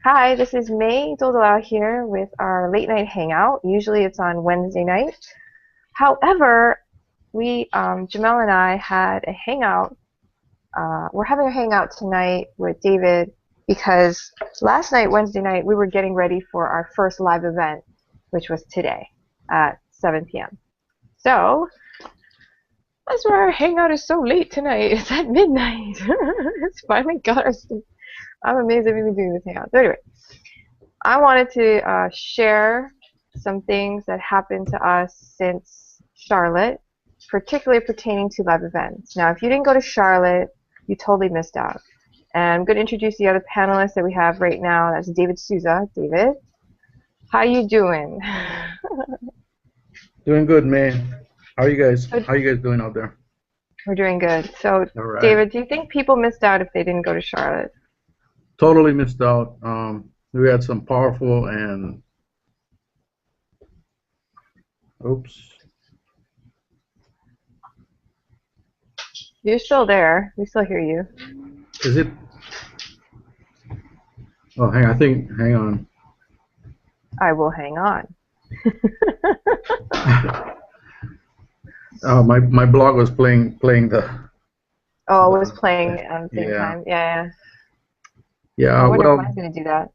Hi, this is May Doldalal here with our late night hangout. Usually it's on Wednesday night. However, Jamel and I had a hangout. We're having a hangout tonight with David because last night, Wednesday night, we were getting ready for our first live event, which was today at 7 p.m. So that's why our hangout is so late tonight. It's at midnight. It's finally got our sleep. I'm amazed that we've been doing this hangout. So anyway, I wanted to share some things that happened to us since Charlotte, particularly pertaining to live events. Now, if you didn't go to Charlotte, you totally missed out. And I'm going to introduce the other panelists that we have right now. That's David Souza. David, how you doing? Doing good, man. How are you guys? How you guys doing out there? We're doing good. So, All right. David, do you think people missed out if they didn't go to Charlotte? Totally missed out. We had some powerful and oops. You're still there. We still hear you. Is it? Oh, hang on. I will hang on. My blog was playing Oh, it was the playing at the same yeah. time. Yeah, yeah. I Yeah, wonder if well, mine's going to do that.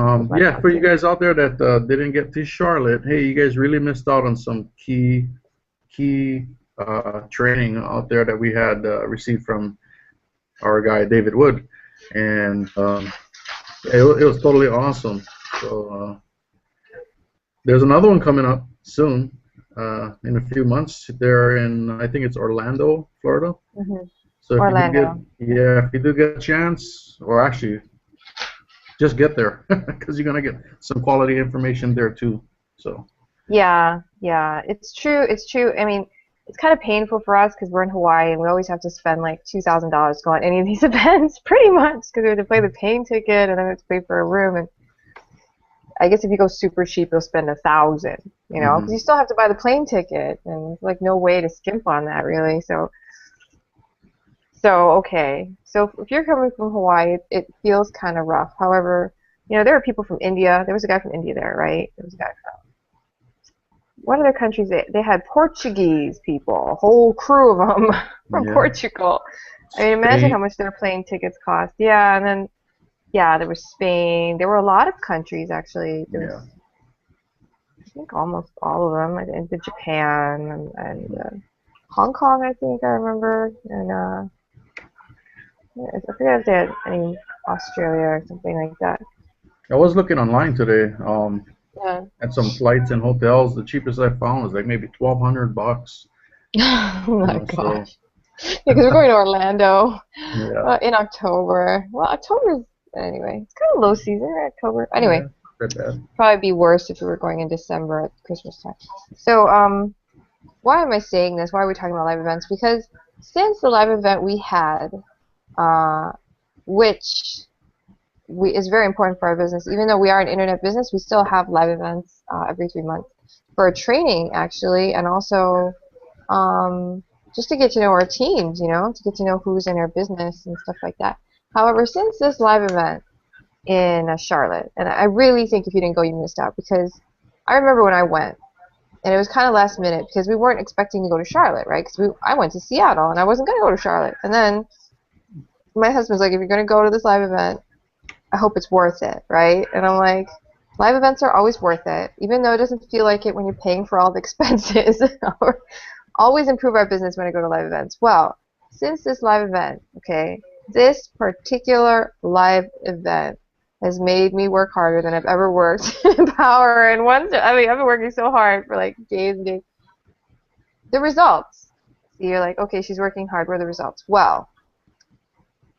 Because mine yeah, wants for you to. guys out there that didn't get to Charlotte, hey, you guys really missed out on some key training out there that we had received from our guy David Wood, and it was totally awesome. So there's another one coming up soon, in a few months. They're in, I think it's Orlando, Florida. Hmm. So if you do get, Orlando. yeah, if you do get a chance, or actually just get there, because you're gonna get some quality information there too. So Yeah, yeah, it's true. It's true. I mean, it's kind of painful for us because we're in Hawaii and we always have to spend like $2,000 to go on any of these events, pretty much, because we have to pay the plane ticket and then we have to pay for a room. And I guess if you go super cheap, you'll spend 1,000, because you hmm still have to buy the plane ticket, and there's like no way to skimp on that really. So okay. So if you're coming from Hawaii, it feels kind of rough. However, there are people from India. There was a guy from India there, right? There was a guy what other countries they had Portuguese people, a whole crew of them from yeah, Portugal. I mean, imagine how Spain, much their plane tickets cost. Yeah, and then yeah, there was Spain. There were a lot of countries actually. There was, yeah. I think, almost all of them. I think the Japan and Hong Kong. I think I remember, and I forget if they had any Australia or something like that. I was looking online today, Yeah. at some flights and hotels. The cheapest I found was like maybe $1,200. Oh You my know, so gosh. Because we're going to Orlando yeah, in October. Well, October's anyway. It's kind of low season, right? October. yeah, Anyway, not bad. probably be worse if we were going in December at Christmas time. So, why am I saying this? Why are we talking about live events? Because since the live event we had, uh, which is very important for our business, even though we are an internet business, we still have live events every 3 months for training actually, and also um, just to get to know our teams, to get to know who's in our business and stuff like that. However, since this live event in Charlotte, and I really think if you didn't go, you missed out because I remember when I went, and it was kind of last minute because we weren't expecting to go to Charlotte, right? Because I went to Seattle and I wasn't going to go to Charlotte, and then my husband's like, if you're going to go to this live event, I hope it's worth it, right? And I'm like, live events are always worth it, even though it doesn't feel like it when you're paying for all the expenses. Always improve our business when I go to live events. Well, since this live event, okay, this particular live event has made me work harder than I've ever worked in power. And I've been working so hard for like days and days. The results. So you're like, okay, she's working hard. What are the results? Well,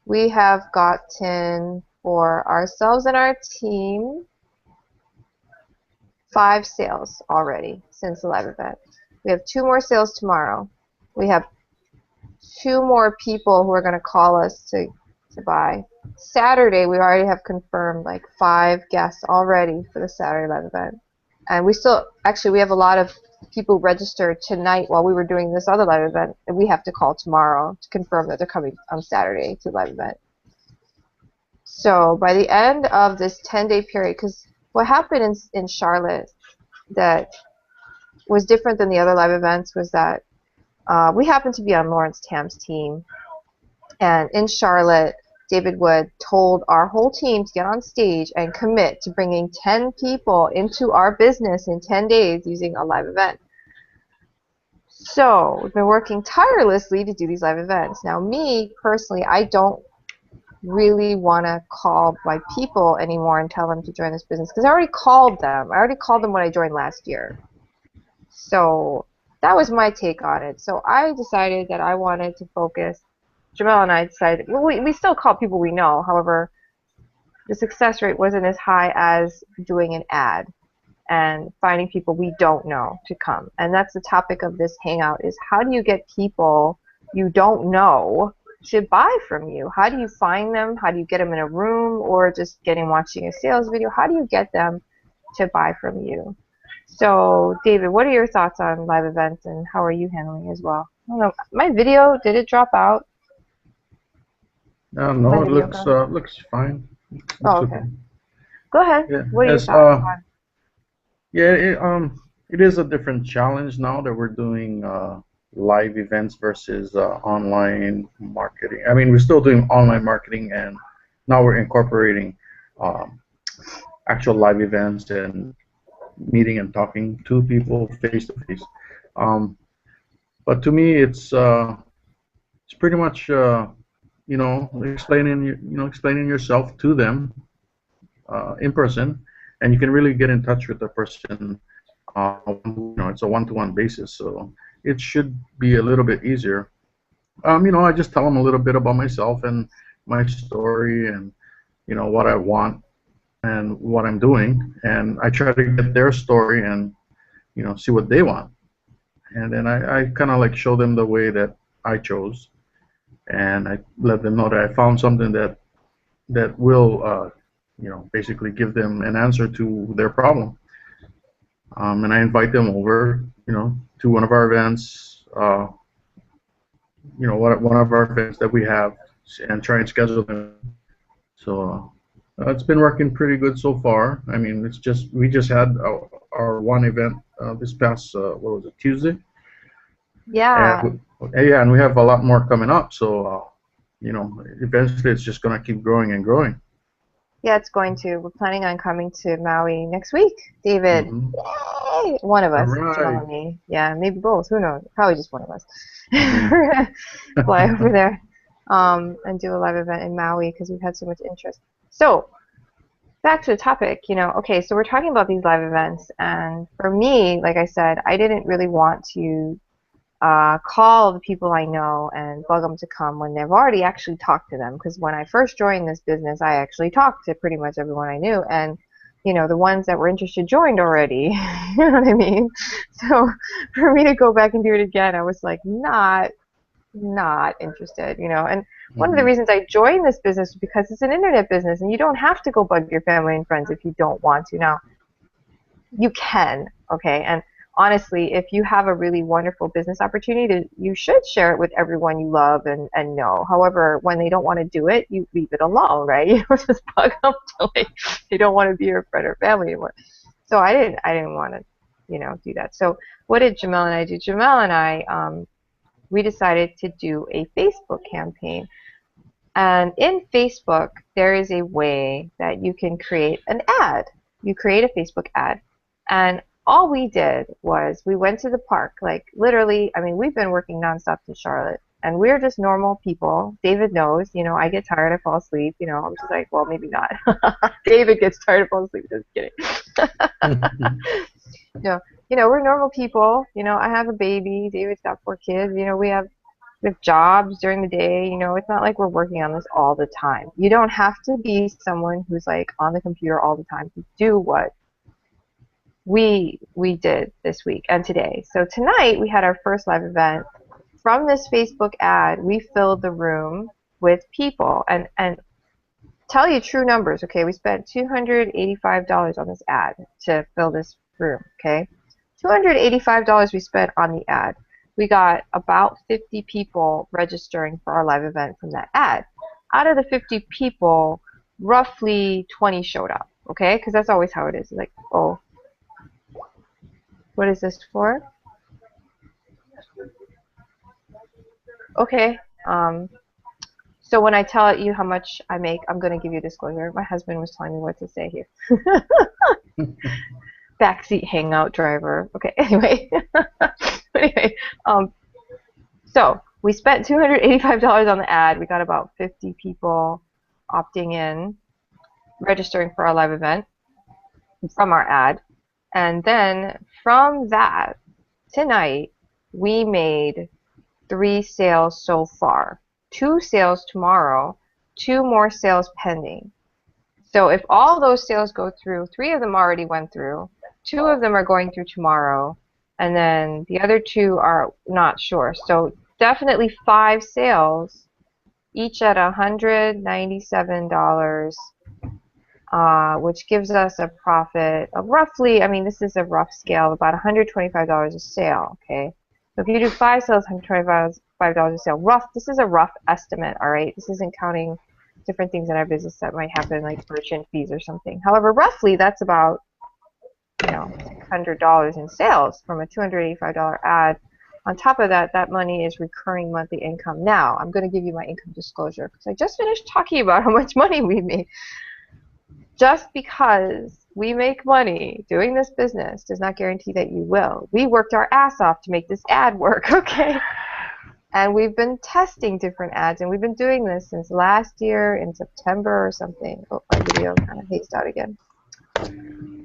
we have gotten for ourselves and our team 5 sales already since the live event. We have 2 more sales tomorrow. We have 2 more people who are going to call us to buy. Saturday, we already have confirmed like 5 guests already for the Saturday live event. And we have a lot of people registered tonight while we were doing this other live event, and we have to call tomorrow to confirm that they're coming on Saturday to the live event. So by the end of this 10-day period, because what happened in Charlotte that was different than the other live events was that we happened to be on Lawrence Tam's team. And in Charlotte, David Wood told our whole team to get on stage and commit to bringing 10 people into our business in 10 days using a live event. So we've been working tirelessly to do these live events. Now, me personally, I don't really want to call my people anymore and tell them to join this business because I already called them. I already called them when I joined last year. So that was my take on it. So I decided that I wanted to focus. Jamel and I decided, well, we still call people we know. However, the success rate wasn't as high as doing an ad and finding people we don't know to come. And that's the topic of this hangout is how do you get people you don't know to buy from you? How do you find them? How do you get them in a room or just watching a sales video? How do you get them to buy from you? So, David, what are your thoughts on live events and how are you handling it as well? I don't know. My video, did it drop out? My No, it video gone? looks fine. Oh, Looks okay. okay. Go ahead. Yeah, What are your as thoughts on? yeah, it is a different challenge now that we're doing live events versus online marketing. I mean, we're still doing online marketing, and now we're incorporating um, actual live events and meeting and talking to people face to face. Um, but to me, it's pretty much explaining yourself to them in person, and you can really get in touch with the person. It's a one-to-one basis, so it should be a little bit easier. I just tell them a little bit about myself and my story, and what I want and what I'm doing, and I try to get their story and see what they want, and then I kind of like show them the way that I chose, and I let them know that I found something that will basically give them an answer to their problem. And I invite them over, to one of our events, one of our events that we have, and try and schedule them. So it's been working pretty good so far. I mean, we just had our one event this past what was it, Tuesday, Yeah. and yeah, and we have a lot more coming up. So eventually it's just gonna keep growing and growing. Yeah, it's going to. We're planning on coming to Maui next week, David. Hmm. Yay! One of All us, Jamal right. and me. Yeah, maybe both. Who knows? Probably just one of us. Hmm. We're gonna fly over there and do a live event in Maui because we've had so much interest. So, back to the topic, okay, so we're talking about these live events, and for me, like I said, I didn't really want to call the people I know and bug them to come when they've already actually talked to them. Because when I first joined this business, I actually talked to pretty much everyone I knew, and the ones that were interested joined already. You know what I mean? So for me to go back and do it again, I was like, not interested. And one of the Hmm. reasons I joined this business is because it's an internet business, and you don't have to go bug your family and friends if you don't want to. Now, you can, okay? And honestly, if you have a really wonderful business opportunity, you should share it with everyone you love and know. However, when they don't want to do it, you leave it alone, right? You don't just bug them till they don't want to be your friend or family anymore. So I didn't want to, do that. So what did Jamel and I do? Jamel and I, we decided to do a Facebook campaign. And in Facebook, there is a way that you can create an ad. You create a Facebook ad. And all we did was we went to the park. Like literally, I mean, we've been working nonstop in Charlotte. And we're just normal people. David knows, I get tired, I fall asleep. I'm just like, well, maybe not. David gets tired, I fall asleep. Just kidding. No, we're normal people. I have a baby. David's got 4 kids. We have jobs during the day. It's not like we're working on this all the time. You don't have to be someone who's like on the computer all the time to do what we did this week and today. So tonight we had our first live event. From this Facebook ad, we filled the room with people and tell you true numbers, okay? We spent $285 on this ad to fill this room, okay? $285 we spent on the ad. We got about 50 people registering for our live event from that ad. Out of the 50 people, roughly 20 showed up, okay? Because that's always how it is. It's like, oh, what is this for? Okay. So when I tell you how much I make, I'm going to give you a disclosure. My husband was telling me what to say here. Backseat hangout driver. Okay, anyway. Anyway, so we spent $285 on the ad. We got about 50 people opting in, registering for our live event from our ad. And then from that, tonight, we made 3 sales so far. 2 sales tomorrow, 2 more sales pending. So if all those sales go through, 3 of them already went through, 2 of them are going through tomorrow, and then the other 2 are not sure. So definitely 5 sales, each at $197, which gives us a profit of roughly, I mean, this is a rough scale, about $125 a sale, okay? So if you do 5 sales, $125 a sale, rough, this is a rough estimate, all right? This isn't counting different things in our business that might happen, like merchant fees or something. However, roughly, that's about, $600 in sales from a $285 ad. On top of that, that money is recurring monthly income. Now, I'm going to give you my income disclosure because I just finished talking about how much money we made. Just because we make money doing this business does not guarantee that you will. We worked our ass off to make this ad work, okay? And we've been testing different ads, and we've been doing this since last year in September or something. Oh, my video kind of hazed out again.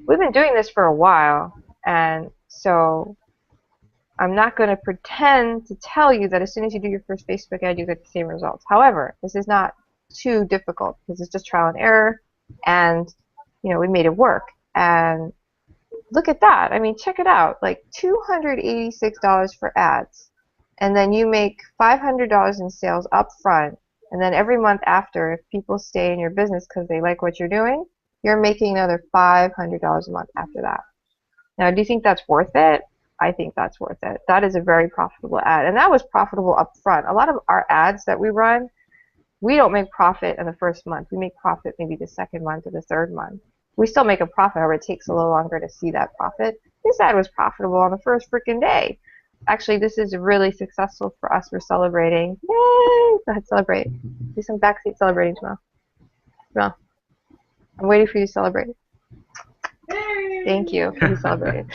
We've been doing this for a while, and so I'm not going to pretend to tell you that as soon as you do your first Facebook ad, you get the same results. However, this is not too difficult because it's just trial and error, and we made it work. And look at that. I mean, check it out. Like $286 for ads. And then you make $500 in sales up front. And then every month after, if people stay in your business because they like what you're doing, you're making another $500 a month after that. Now, do you think that's worth it? I think that's worth it. That is a very profitable ad. And that was profitable up front. A lot of our ads that we run, we don't make profit in the first month. We make profit maybe the second month or the third month. We still make a profit, however, it takes a little longer to see that profit. This ad was profitable on the first freaking day. Actually, this is really successful for us. We're celebrating. Yay! Go ahead, celebrate. Do some backseat celebrating tomorrow. Come on. I'm waiting for you to celebrate. Thank you. You celebrated.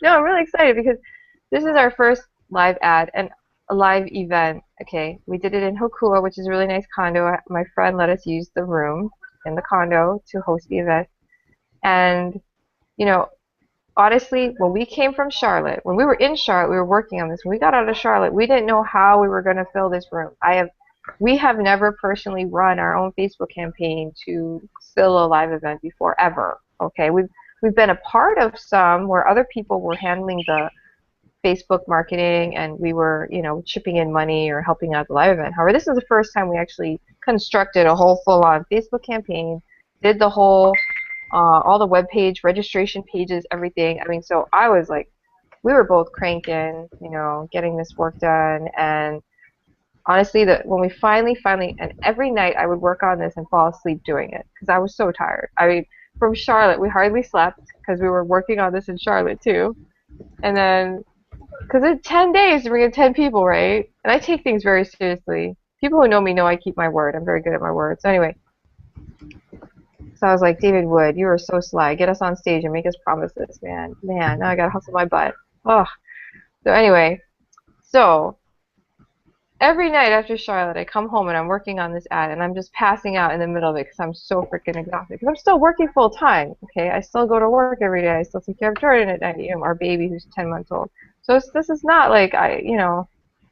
No, I'm really excited because this is our first live ad and a live event. Okay, we did it in Hokua, which is a really nice condo. My friend let us use the room in the condo to host the event. And, honestly, when we came from Charlotte, when we were in Charlotte, we were working on this. When we got out of Charlotte, we didn't know how we were going to fill this room. We have never personally run our own Facebook campaign to fill a live event before, ever. Okay, we've been a part of some where other people were handling the Facebook marketing and we were, chipping in money or helping out the live event. However, this is the first time we actually constructed a whole full-on Facebook campaign, did the whole, all the web page, registration pages, everything. I mean, so I was like, we were both cranking, getting this work done. And honestly, when we finally, and every night I would work on this and fall asleep doing it because I was so tired. I mean, from Charlotte, we hardly slept because we were working on this in Charlotte too. And then, because it's 10 days to bring in 10 people, right? And I take things very seriously. People who know me know I keep my word. I'm very good at my word. So anyway, so I was like, David Wood, you are so sly. Get us on stage and make us promise this, man. Man, now I got to hustle my butt. Oh. So anyway, so every night after Charlotte, I come home and I'm working on this ad, and I'm just passing out in the middle of it because I'm so freaking exhausted. Because I'm still working full time, okay? I still go to work every day. I still take care of Jordan at night, our baby who's 10 months old. So this is not like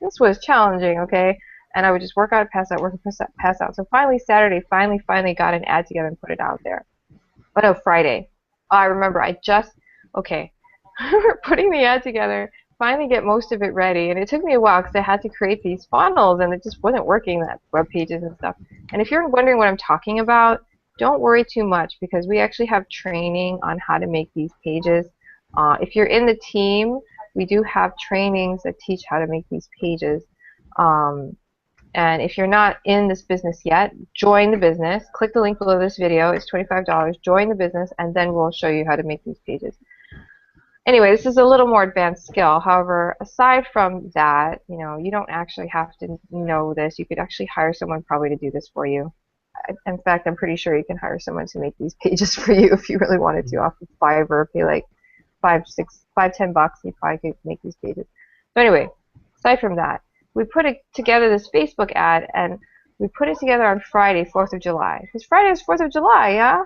this was challenging, okay? And I would just work out, pass out, work out, pass out. So finally Saturday, finally got an ad together and put it out there. Oh no, Friday. Oh, I remember. Okay. We're putting the ad together. Finally get most of it ready, and it took me a while because I had to create these funnels and it just wasn't working, that web pages and stuff. And if you're wondering what I'm talking about, don't worry too much because we actually have training on how to make these pages. If you're in the team, we do have trainings that teach how to make these pages. And if you're not in this business yet, join the business. Click the link below this video. It's $25. Join the business, and then we'll show you how to make these pages. Anyway, this is a little more advanced skill. However, aside from that, you don't actually have to know this. You could actually hire someone probably to do this for you. In fact, I'm pretty sure you can hire someone to make these pages for you if you really wanted to off of Fiverr. Pay like $10. You probably could make these pages. So anyway, aside from that, we put together this Facebook ad, and we put it together on Friday, 4th of July. Because Friday is 4th of July, yeah?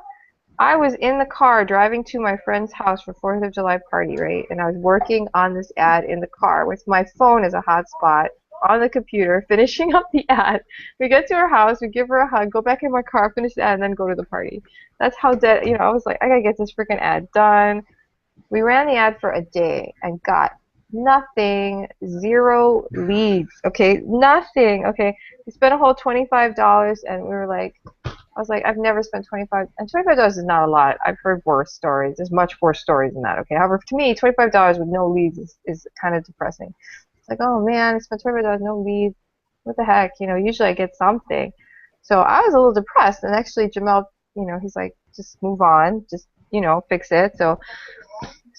I was in the car driving to my friend's house for 4th of July party, right? And I was working on this ad in the car with my phone as a hotspot on the computer, finishing up the ad. We get to her house, we give her a hug, go back in my car, finish the ad, and then go to the party. That's how dead, I was like, I gotta get this freaking ad done. We ran the ad for a day and got nothing, 0 leads, okay? Nothing, okay? We spent a whole $25, and we were like, I was like, I've never spent 25, and $25 is not a lot. I've heard worse stories. There's much worse stories than that, okay? However, to me, $25 with no leads is kind of depressing. It's like, oh man, I spent $25, no leads. What the heck? Usually I get something. So I was a little depressed, and actually Jamel, he's like, just move on, just, fix it. So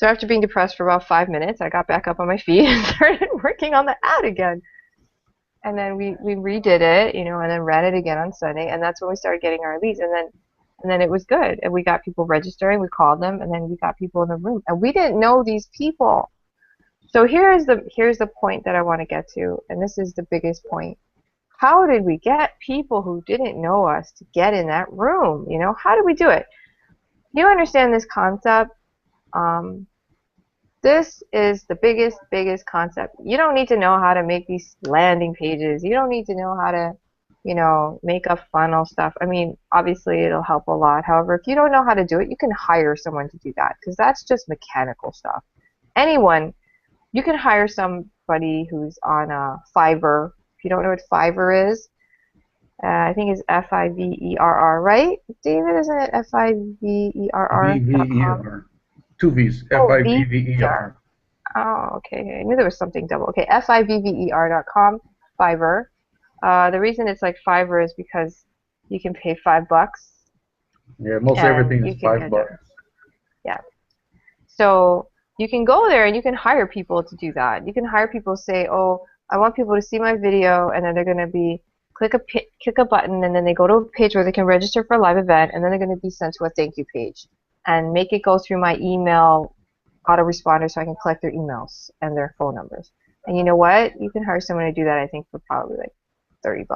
after being depressed for about 5 minutes, I got back up on my feet and started working on the ad again. And then we redid it, and then ran it again on Sunday, and that's when we started getting our leads. And then it was good, and we got people registering. We called them, and then we got people in the room, and we didn't know these people. So here's the point that I want to get to, and this is the biggest point. How did we get people who didn't know us to get in that room? How did we do it? Do you understand this concept? This is the biggest concept. You don't need to know how to make these landing pages. You don't need to know how to, make a funnel stuff. I mean, obviously it'll help a lot. However, if you don't know how to do it, you can hire someone to do that, because that's just mechanical stuff. You can hire somebody who's on Fiverr. If you don't know what Fiverr is, I think it's Fiverr, right? David, isn't it Fiverr.com? VVER. 2 V's. Oh, Fiverr. Oh, okay. I knew there was something double. Okay, Fiverr.com, Fiverr. The reason it's like Fiverr is because you can pay $5. Yeah, most everything is $5. Yeah. So you can go there and you can hire people to do that. You can hire people to say, oh, I want people to see my video, and then they're going to be click a button, and then they go to a page where they can register for a live event, and then they're going to be sent to a thank you page, and make it go through my email autoresponder so I can collect their emails and their phone numbers. And you know what? You can hire someone to do that, I think, for probably like $30.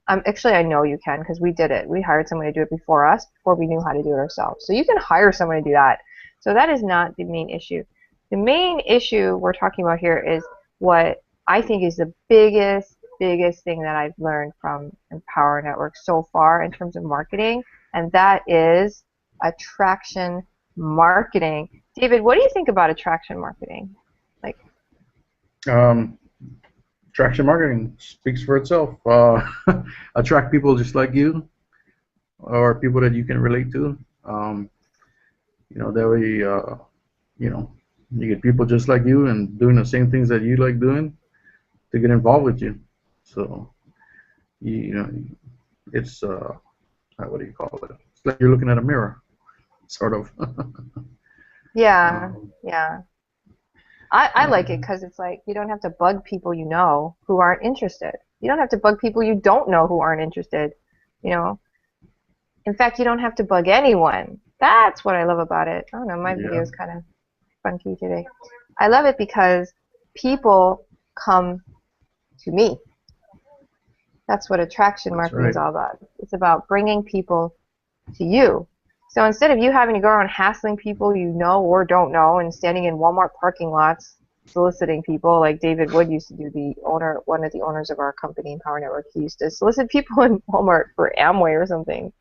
Actually, I know you can, because we did it. We hired someone to do it before us, before we knew how to do it ourselves. So you can hire someone to do that. So that is not the main issue. The main issue we're talking about here is what I think is the biggest thing that I've learned from Empower Network so far in terms of marketing, and that is attraction marketing. David, what do you think about attraction marketing? Attraction marketing speaks for itself. Attract people just like you, or people that you can relate to. That way, you get people just like you and doing the same things that you like doing to get involved with you. So, it's what do you call it? It's like you're looking at a mirror, sort of. Yeah, yeah. I like it because it's like you don't have to bug people who aren't interested. You don't have to bug people you don't know who aren't interested. In fact, you don't have to bug anyone. That's what I love about it. I don't know, my video is kind of funky today. I love it because people come to me. That's what attraction marketing is all about. It's about bringing people to you. So instead of you having to go around hassling people you know or don't know and standing in Walmart parking lots soliciting people, like David Wood used to do, one of the owners of our company, Empower Network, he used to solicit people in Walmart for Amway or something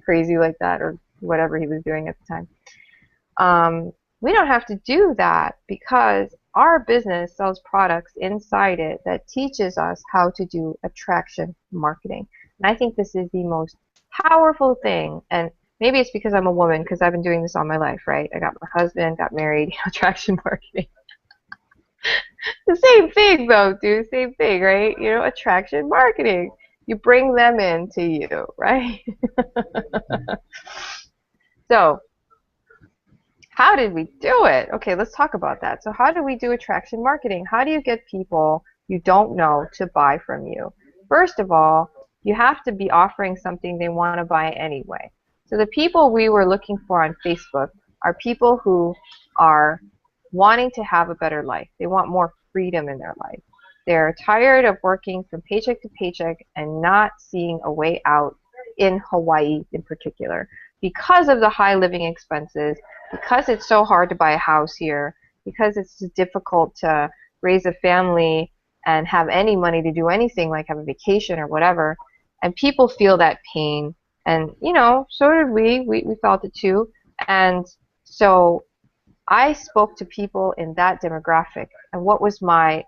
crazy like that, or whatever he was doing at the time. We don't have to do that because our business sells products inside it that teaches us how to do attraction marketing. And I think this is the most powerful thing. And maybe it's because I'm a woman, because I've been doing this all my life, right? I got my husband, got married, attraction marketing. The same thing though, dude. Same thing, right? You know, attraction marketing. You bring them into you, right? So, how did we do it? Okay, let's talk about that. So, how do we do attraction marketing? How do you get people you don't know to buy from you? First of all, you have to be offering something they want to buy anyway. So, the people we were looking for on Facebook are people who are wanting to have a better life. They want more freedom in their life. They're tired of working from paycheck to paycheck and not seeing a way out in Hawaii in particular because of the high living expenses, because it's so hard to buy a house here, because it's difficult to raise a family and have any money to do anything like have a vacation or whatever. And people feel that pain. And, you know, so did we. We felt it too. And so I spoke to people in that demographic, and what was I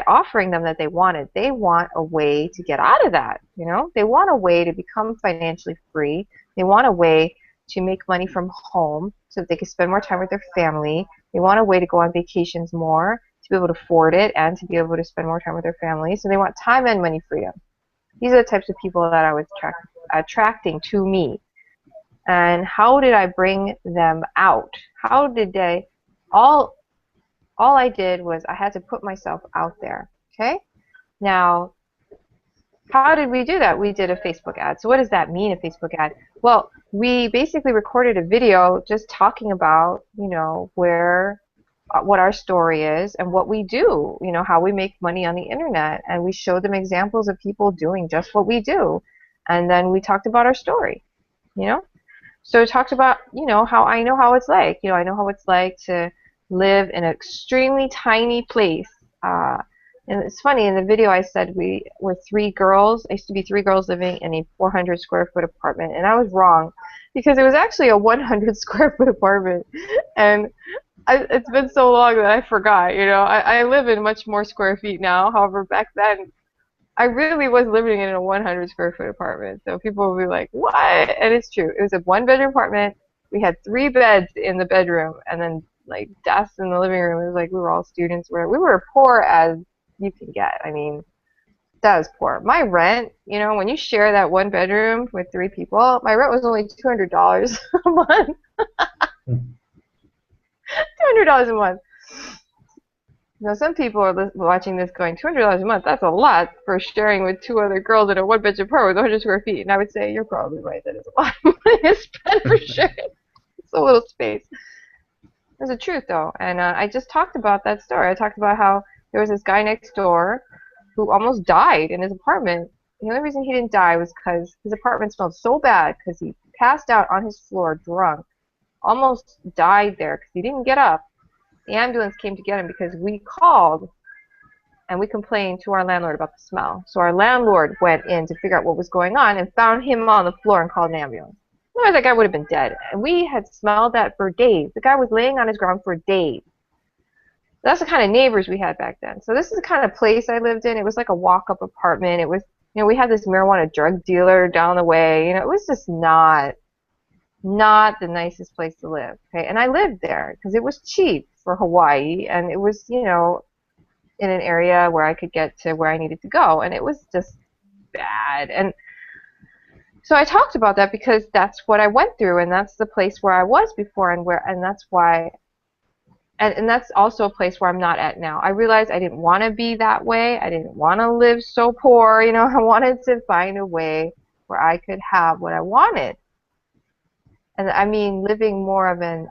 offering them that they wanted? They want a way to get out of that, you know? They want a way to become financially free. They want a way to make money from home so that they can spend more time with their family. They want a way to go on vacations more, to be able to afford it and to be able to spend more time with their family. So they want time and money freedom. These are the types of people that I was attracting to me. And how did I bring them out? How did they all I did was I had to put myself out there. Okay? Now, how did we do that? We did a Facebook ad. So what does that mean, a Facebook ad? Well, we basically recorded a video just talking about, you know, what our story is and what we do, you know, how we make money on the internet. And we showed them examples of people doing just what we do. And then we talked about our story, you know? So it talks about, you know, how I know how it's like. You know, I know how it's like to live in an extremely tiny place. And it's funny, in the video I said we were three girls. I used to be three girls living in a 400 square foot apartment. And I was wrong because it was actually a 100 square foot apartment. And it's been so long that I forgot, you know. I live in much more square feet now. However, back then I really was living in a 100 square foot apartment. So people will be like, what? And it's true. It was a one bedroom apartment. We had three beds in the bedroom and then like desks in the living room. It was like we were all students. We were poor as you can get. I mean, that was poor. My rent, you know, when you share that one bedroom with three people, my rent was only $200 a month. $200 a month. Now, some people are watching this going, $200 a month, that's a lot for sharing with two other girls in a one-bedroom apartment with 100 square feet. And I would say, you're probably right, that is a lot of money to spend for sharing. It's a little space. There's the truth, though. And I just talked about that story. I talked about how there was this guy next door who almost died in his apartment. The only reason he didn't die was because his apartment smelled so bad because he passed out on his floor drunk, almost died there because he didn't get up. The ambulance came to get him because we called and we complained to our landlord about the smell. So our landlord went in to figure out what was going on and found him on the floor and called an ambulance. Otherwise, that guy would have been dead. And we had smelled that for days. The guy was laying on his ground for days. That's the kind of neighbors we had back then. So this is the kind of place I lived in. It was like a walk-up apartment. It was, you know, we had this marijuana drug dealer down the way. You know, it was just not the nicest place to live. Okay, and I lived there because it was cheap for Hawaii, and it was, you know, in an area where I could get to where I needed to go, and it was just bad. And so I talked about that because that's what I went through, and that's the place where I was before, and that's why, and that's also a place where I'm not at now. I realized I didn't want to be that way. I didn't want to live so poor, you know. I wanted to find a way where I could have what I wanted. And I mean living more of an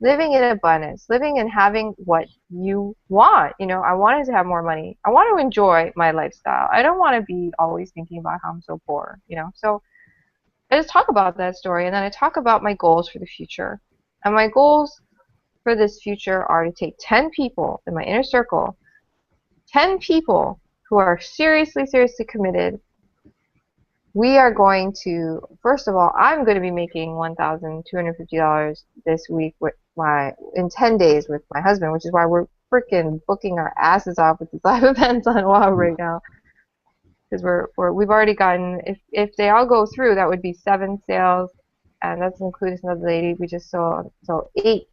living in abundance, living and having what you want. You know, I wanted to have more money. I want to enjoy my lifestyle. I don't want to be always thinking about how I'm so poor, you know. So I just talk about that story, and then I talk about my goals for the future. And my goals for this future are to take 10 people in my inner circle, 10 people who are seriously, seriously committed. We are going to, first of all, I'm going to be making $1,250 this week in 10 days with my husband, which is why we're freaking booking our asses off with these live events on WoW right now. Because we've already gotten, if they all go through, that would be 7 sales, and that's including another lady we just saw, so 8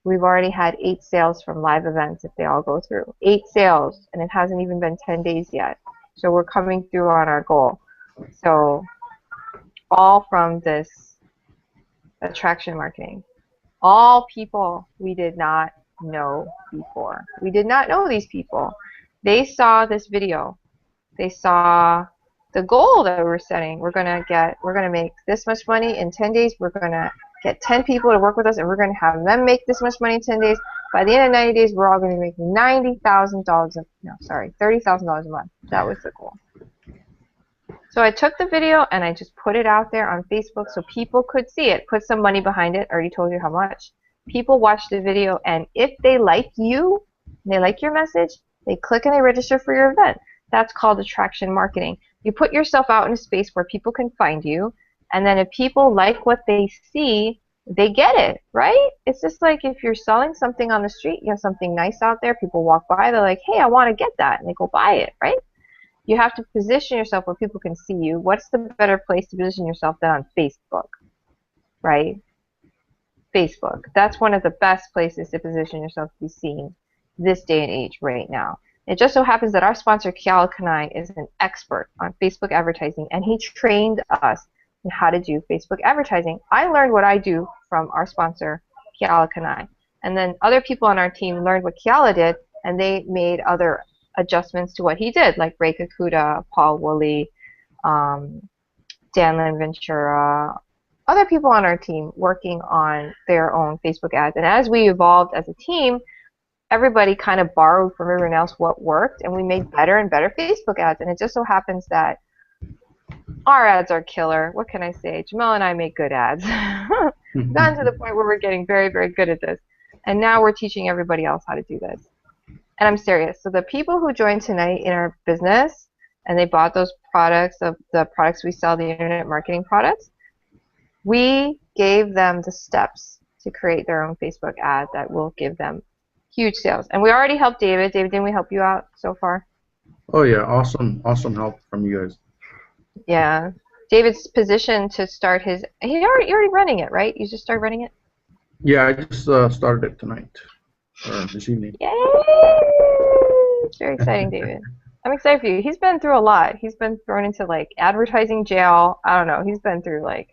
We've already had 8 sales from live events if they all go through. 8 sales, and it hasn't even been 10 days yet. So we're coming through on our goal. So all from this attraction marketing. All people we did not know before. We did not know these people. They saw this video. They saw the goal that we're setting. We're gonna make this much money in 10 days. We're gonna get 10 people to work with us, and we're gonna have them make this much money in 10 days. By the end of 90 days, we're all gonna make $90,000. No, sorry, $30,000 a month. That was the goal. So I took the video and I just put it out there on Facebook so people could see it. Put some money behind it. I already told you how much. People watch the video, and if they like you, they like your message, they click and they register for your event. That's called attraction marketing. You put yourself out in a space where people can find you, and then if people like what they see, they get it, right? It's just like if you're selling something on the street, you have something nice out there, people walk by, they're like, hey, I want to get that, and they go buy it, right? You have to position yourself where people can see you. What's the better place to position yourself than on Facebook, right? Facebook. That's one of the best places to position yourself to be seen this day and age right now. It just so happens that our sponsor, Kiala Kanai, is an expert on Facebook advertising, and he trained us in how to do Facebook advertising. I learned what I do from our sponsor, Kiala Kanai. And then other people on our team learned what Kiala did, and they made other adjustments to what he did, like Ray Kakuda, Paul Woolley, Dan Ventura, other people on our team working on their own Facebook ads. And as we evolved as a team, everybody kind of borrowed from everyone else what worked, and we made better and better Facebook ads. And it just so happens that our ads are killer. What can I say? Jamel and I make good ads. We've gotten to the point where we're getting very, very good at this. And now we're teaching everybody else how to do this. And I'm serious. So the people who joined tonight in our business and they bought those products, of the products we sell, the internet marketing products, we gave them the steps to create their own Facebook ad that will give them huge sales. And we already helped David. David, didn't we help you out so far? Oh yeah, awesome help from you guys. Yeah. David's positioned to start his, you're already running it, right? You just started running it? Yeah, I just started it tonight, or this evening. Yay! It's very exciting, David. I'm excited for you. He's been through a lot. He's been thrown into like advertising jail. I don't know. He's been through like,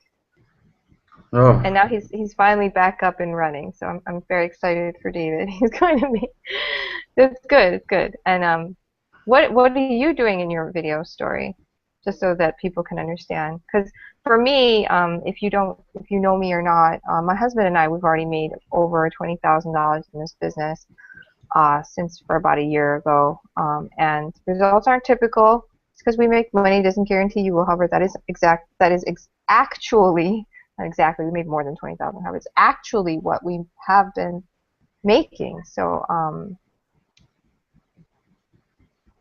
and now he's finally back up and running. So I'm very excited for David. He's going to be. It's good. It's good. And what are you doing in your video story, just so that people can understand? Because for me, if you know me or not, my husband and I, we've already made over $20,000 in this business since for about a year ago, and results aren't typical. It's because we make money doesn't guarantee you will. However, that is actually not exactly. We made more than 20,000. However, it's actually what we have been making. So,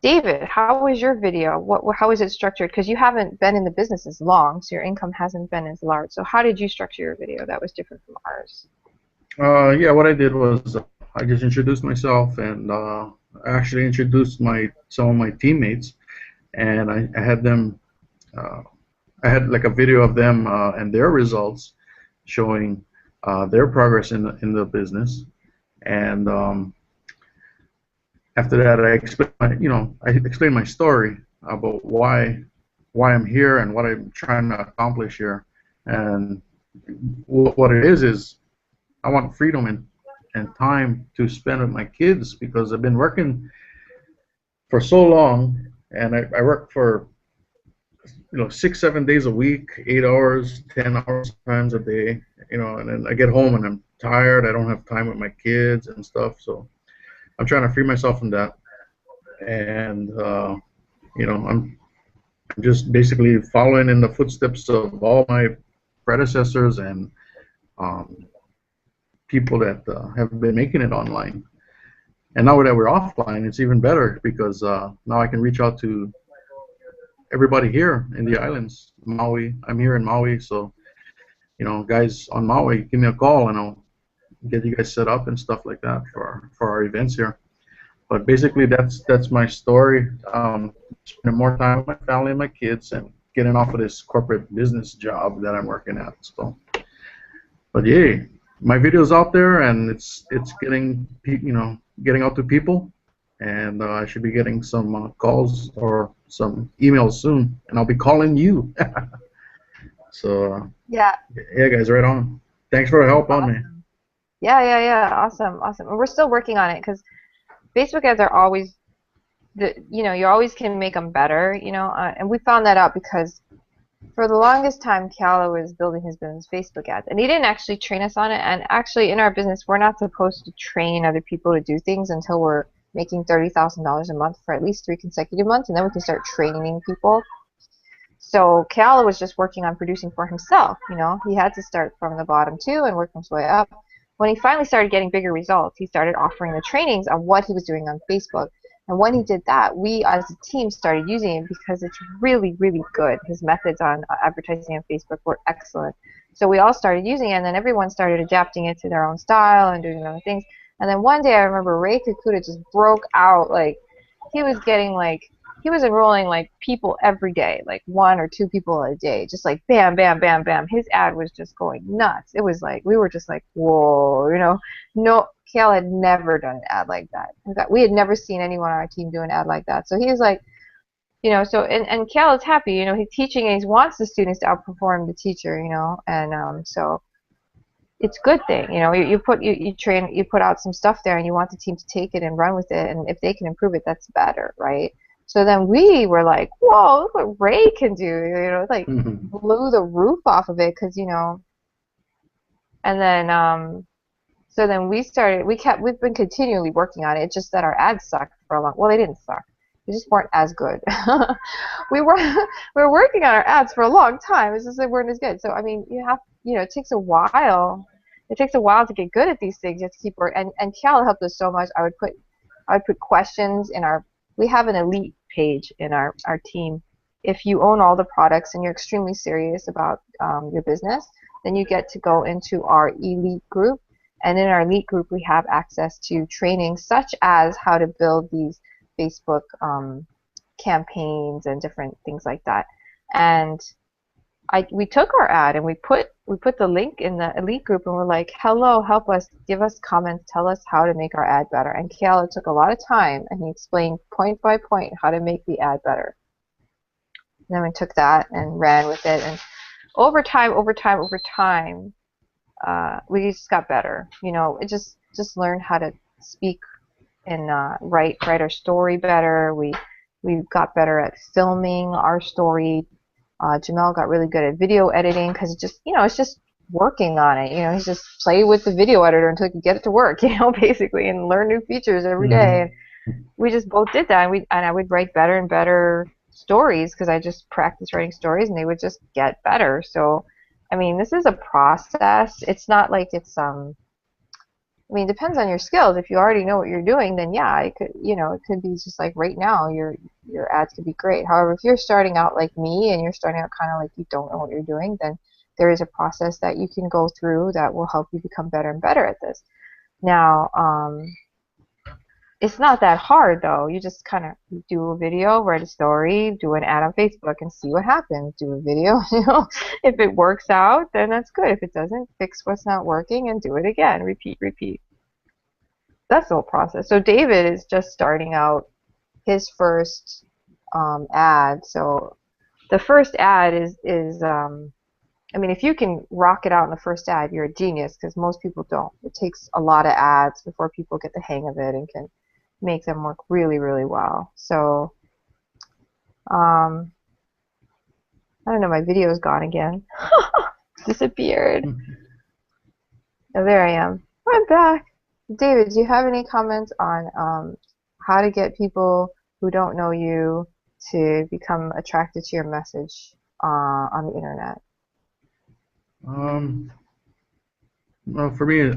David, how was your video? How is it structured? Because you haven't been in the business as long, so your income hasn't been as large. So how did you structure your video that was different from ours? Yeah, what I did was I just introduced myself, and I actually introduced some of my teammates, and I had them. I had like a video of them and their results, showing their progress in the business, and after that, I explained my story about why I'm here and what I'm trying to accomplish here, and what it is I want freedom and time to spend with my kids, because I've been working for so long, and I work for 6-7 days a week, 8 hours, 10 hours sometimes a day, and then I get home and I'm tired. I don't have time with my kids and stuff, so I'm trying to free myself from that, and I'm just basically following in the footsteps of all my predecessors and people that have been making it online. And now that we're offline, it's even better, because now I can reach out to everybody here in the islands, Maui. I'm here in Maui, so guys on Maui, give me a call and I'll get you guys set up and stuff like that for our events here. But basically, that's my story. Spending more time with my family and my kids, and getting off of this corporate business job that I'm working at. So, but yay. my video's out there, and it's getting getting out to people, and I should be getting some calls or some emails soon, and I'll be calling you. So Yeah, yeah, guys, right on. Thanks for the help on me. awesome. Yeah. Awesome, awesome. And we're still working on it because Facebook ads are always you always can make them better, and we found that out because for the longest time, Kiala was building his business Facebook ads, and he didn't actually train us on it. And actually, in our business, we're not supposed to train other people to do things until we're making $30,000 a month for at least 3 consecutive months, and then we can start training people. So Kiala was just working on producing for himself. He had to start from the bottom too and work his way up. When he finally started getting bigger results, he started offering the trainings on what he was doing on Facebook. And when he did that, we as a team started using it because it's really, really good. His methods on advertising on Facebook were excellent. So we all started using it, and then everyone started adapting it to their own style and doing other things. And then one day I remember Ray Kakuta just broke out. Like, he was getting he was enrolling like people every day, like 1 or 2 people a day, just like bam, bam, bam, bam. His ad was just going nuts. It was like we were just like, whoa. No, Kale had never done an ad like that. In fact, we had never seen anyone on our team do an ad like that. So he was like, so and Kale is happy. He's teaching and he wants the students to outperform the teacher. And so it's a good thing. You train, you put out some stuff there, and you want the team to take it and run with it. And if they can improve it, that's better, right? So then we were like, whoa, look what Ray can do. It's like blew the roof off of it and then so then we've been continually working on it. It's just that our ads sucked for a long, well, they didn't suck. They just weren't as good. we were we were working on our ads for a long time. It's just they weren't as good. So I mean, it takes a while. It takes a while to get good at these things. You have to keep working. And Cal helped us so much. I would put questions in we have an elite page in our team. If you own all the products and you're extremely serious about your business, then you get to go into our elite group. And in our elite group, we have access to training such as how to build these Facebook campaigns and different things like that. And we took our ad and we put the link in the elite group, and we're like, hello, help us, give us comments, tell us how to make our ad better. And Kayla took a lot of time, and he explained point by point how to make the ad better. And then we took that and ran with it, and over time, we just got better. It just learned how to speak and write our story better. We got better at filming our story. Jamel got really good at video editing because it's just working on it. He's just play with the video editor until he could get it to work, basically, and learn new features every day. And we just both did that, and I would write better and better stories because I just practiced writing stories, and they would just get better. So, I mean, this is a process. It's not like it's it depends on your skills. If you already know what you're doing, then yeah, it could be just like right now, your ads could be great. However, if you're starting out like me and you're starting out kind of like you don't know what you're doing, then there is a process that you can go through that will help you become better and better at this. Now, it's not that hard though. You just kind of do a video, write a story, do an ad on Facebook, and see what happens. Do a video, If it works out, then that's good. If it doesn't, fix what's not working and do it again. Repeat, repeat. That's the whole process. So David is just starting out his first ad. So the first ad is if you can rock it out in the first ad, you're a genius, because most people don't. It takes a lot of ads before people get the hang of it and can make them work really, really well. So, I don't know, my video is gone again. Disappeared. Oh, there I am. I'm back. David, do you have any comments on how to get people who don't know you to become attracted to your message on the internet? Well, for me,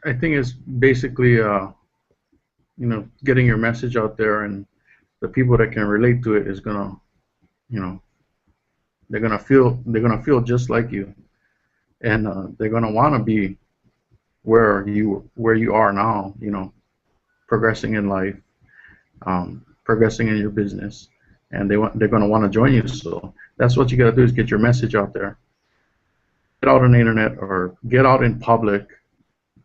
I think it's basically getting your message out there, and the people that can relate to it is gonna, they're gonna feel just like you, and they're gonna want to be where you are now, progressing in life, progressing in your business, and they're gonna want to join you. So that's what you gotta do, is get your message out there. Get out on the internet or get out in public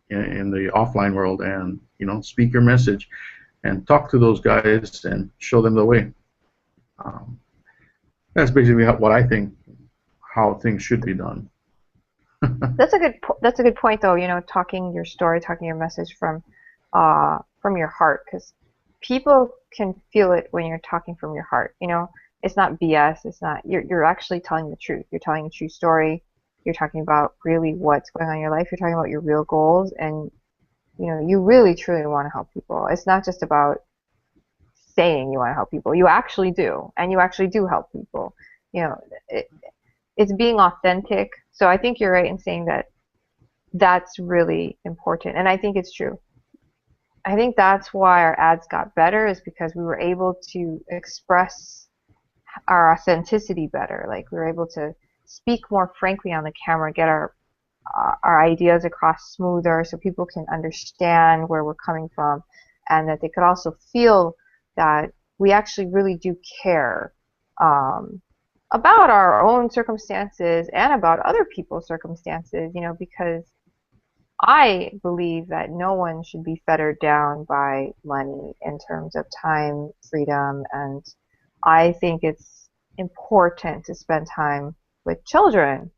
in the offline world, and speak your message and talk to those guys and show them the way. Um, that's basically what I think how things should be done. That's a good point though, talking your story, talking your message from your heart, because people can feel it when you're talking from your heart. It's not BS, it's not you're actually telling the truth. You're telling a true story. You're talking about really what's going on in your life. You're talking about your real goals, and you really truly want to help people. It's not just about saying you want to help people. You actually do, and you actually do help people. You know, it, it's being authentic. So I think you're right in saying that that's really important, and I think it's true. I think that's why our ads got better, is because we were able to express our authenticity better. Like, we were able to speak more frankly on the camera, get our ideas across smoother, so people can understand where we're coming from, and that they could also feel that we actually really do care um, about our own circumstances and about other people's circumstances, because I believe that no one should be fettered down by money in terms of time, freedom, and I think it's important to spend time with children.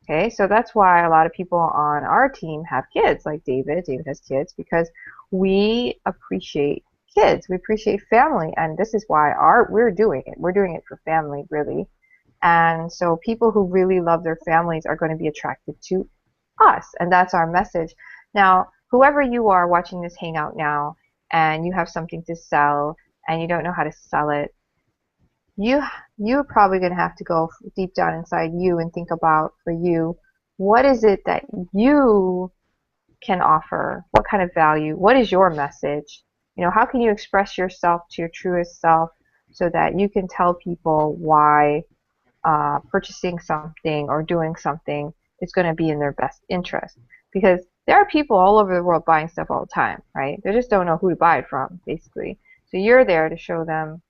Okay, so that's why a lot of people on our team have kids, like David. David has kids because we appreciate kids. We appreciate family, and this is why we're doing it. We're doing it for family, really. And so people who really love their families are going to be attracted to us, and that's our message. Now, whoever you are watching this hangout now, and you have something to sell, and you don't know how to sell it, you you're probably going to have to go deep down inside you and think about, for you, what is it that you can offer? What kind of value? What is your message? How can you express yourself to your truest self so that you can tell people why purchasing something or doing something is going to be in their best interest? Because there are people all over the world buying stuff all the time, right? They just don't know who to buy it from, basically. So you're there to show them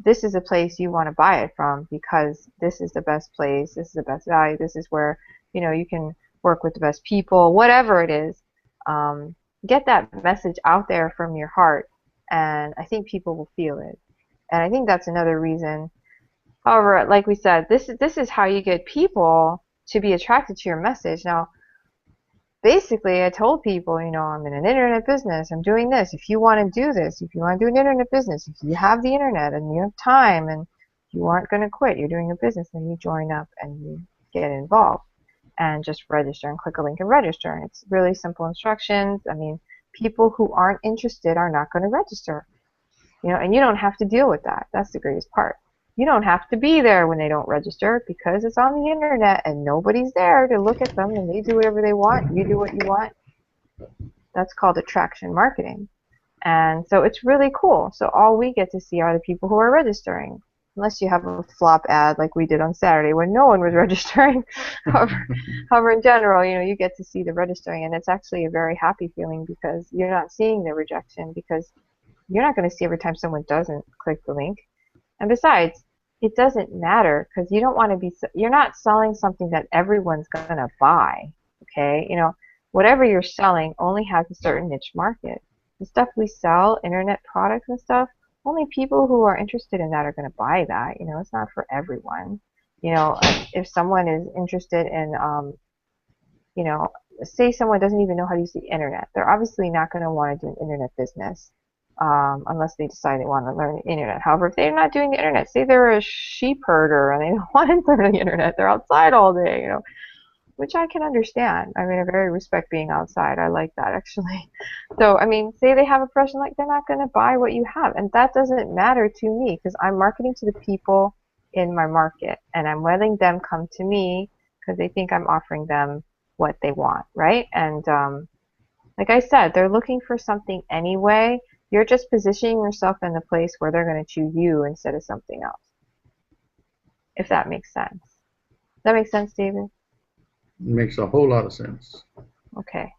this is a place you want to buy it from, because this is the best place, this is the best value, this is where you can work with the best people, whatever it is. Get that message out there from your heart, and I think people will feel it. And I think that's another reason. However, like we said, this is how you get people to be attracted to your message. Now, basically, I told people, I'm in an internet business, I'm doing this. If you want to do this, if you want to do an internet business, if you have the internet and you have time and you aren't going to quit, you're doing a business, then you join up and you get involved and just register and click a link and register. And it's really simple instructions. I mean, people who aren't interested are not going to register, and you don't have to deal with that. That's the greatest part. You don't have to be there when they don't register, because it's on the internet and nobody's there to look at them, and they do whatever they want. You do what you want. That's called attraction marketing. And so it's really cool. So all we get to see are the people who are registering, unless you have a flop ad like we did on Saturday when no one was registering. However, in general, you get to see the registering, and it's actually a very happy feeling, because you're not seeing the rejection, because you're not going to see every time someone doesn't click the link. And besides, it doesn't matter, because you don't want to be, you're not selling something that everyone's going to buy, okay? Whatever you're selling only has a certain niche market. The stuff we sell, internet products and stuff, only people who are interested in that are going to buy that. It's not for everyone. If someone is interested in, say someone doesn't even know how to use the internet, they're obviously not going to want to do an internet business. Unless they decide they want to learn the internet. However, if they're not doing the internet, say they're a sheep herder and they don't want to learn the internet, they're outside all day, which I can understand. I mean, I very respect being outside. I like that, actually. So, I mean, say they have a profession, like, they're not going to buy what you have, and that doesn't matter to me, because I'm marketing to the people in my market, and I'm letting them come to me because they think I'm offering them what they want, right? And like I said, they're looking for something anyway. You're just positioning yourself in the place where they're going to choose you instead of something else, if that makes sense. Does that make sense, David? Makes a whole lot of sense. Okay.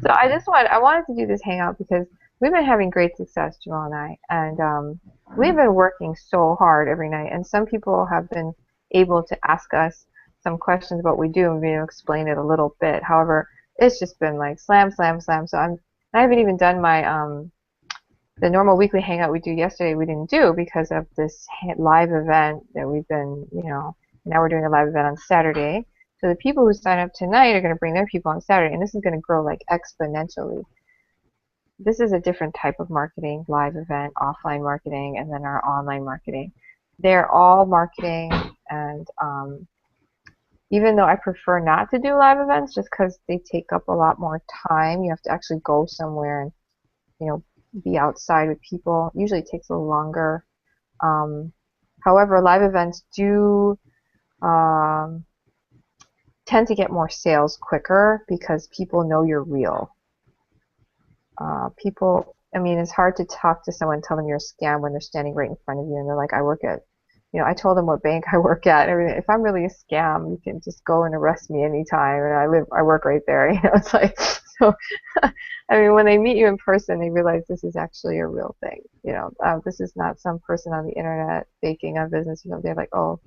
So I wanted to do this hangout because we've been having great success, Jamal and I, and we've been working so hard every night, and some people have been able to ask us some questions about what we do and be able to explain it a little bit. However, it's just been like slam, slam, slam. So I haven't even done my the normal weekly hangout we do yesterday. We didn't do because of this live event that we've been, now we're doing a live event on Saturday. So the people who sign up tonight are going to bring their people on Saturday, and this is going to grow like exponentially. This is a different type of marketing, live event, offline marketing, and then our online marketing. They're all marketing, and even though I prefer not to do live events just because they take up a lot more time, you have to actually go somewhere and, be outside with people. Usually it takes a little longer. However, live events do tend to get more sales quicker because people know you're real. I mean, it's hard to talk to someone and tell them you're a scam when they're standing right in front of you and they're like, I work at, I told them what bank I work at and everything. If I'm really a scam, you can just go and arrest me anytime, and I work right there. It's like, so, I mean, when they meet you in person, they realize this is actually a real thing. This is not some person on the internet faking a business. They're like, oh,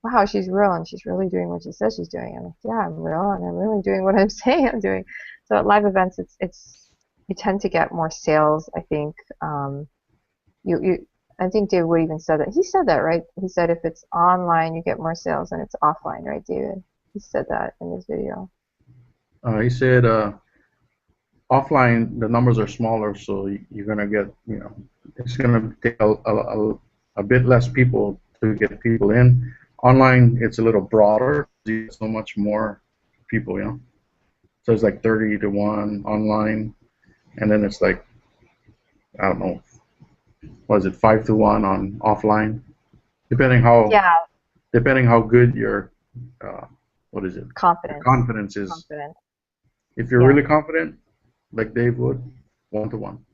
wow, she's real and she's really doing what she says she's doing. I'm like, yeah, I'm real and I'm really doing what I'm saying I'm doing. So at live events, you tend to get more sales. I think I think David Wood even said that. He said that, right? He said if it's online, you get more sales than it's offline, right, David? He said that in his video. He said offline the numbers are smaller, so you're gonna get, it's gonna take a bit less people to get people in. Online, it's a little broader. You get so much more people. So it's like 30 to 1 online, and then it's like, I don't know, what is it, 5 to 1 on offline, depending Yeah, how good your what is it? Your confidence. confidence is. Confidence. If you're Yeah. really confident, like Dave Wood, 1 to 1.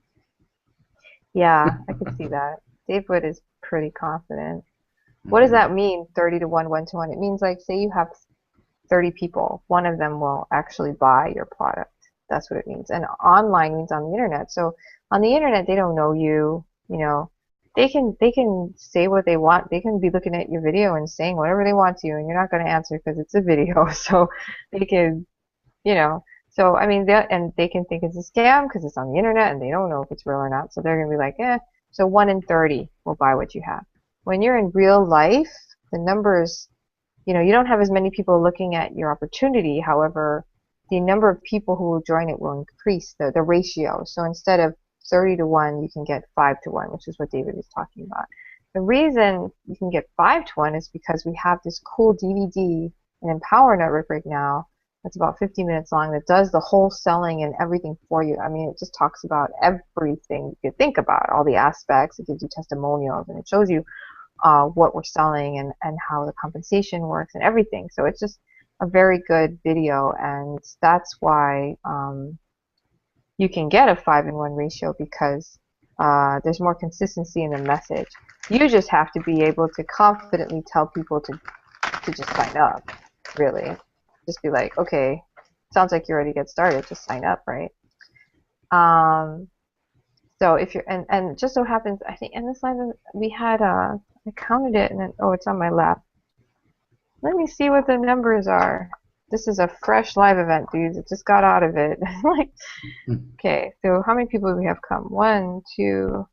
Yeah, I could see that. Dave Wood is pretty confident. What does Hmm. that mean, 30 to 1, 1 to 1? It means like, say you have 30 people, one of them will actually buy your product. That's what it means. And online means on the internet. So on the internet, they don't know you, they can say what they want. They can be looking at your video and saying whatever they want to you, and you're not going to answer because it's a video. So they can, you know, so I mean, they can think it's a scam because it's on the internet and they don't know if it's real or not. So they're going to be like, eh. So 1 in 30 will buy what you have. When you're in real life, the numbers, you don't have as many people looking at your opportunity. However, the number of people who will join it will increase the ratio. So instead of 30 to 1, you can get 5 to 1, which is what David was talking about. The reason you can get 5 to 1 is because we have this cool DVD and Empower Network right now that's about 50 minutes long that does the whole selling and everything for you. I mean, it just talks about everything you could think about, all the aspects. It gives you testimonials and it shows you what we're selling and how the compensation works and everything. So it's just a very good video, and that's why you can get a 5-in-1 ratio because there's more consistency in the message. You just have to be able to confidently tell people to just sign up, really. Just be like, okay, sounds like you're ready to get started, just sign up, right? So if you're, and just so happens, I think in this live we had, I counted it and then, oh, it's on my lap. Let me see what the numbers are. This is a fresh live event, dudes. It just got out of it. Like, okay, so how many people do we have come? 1, 2.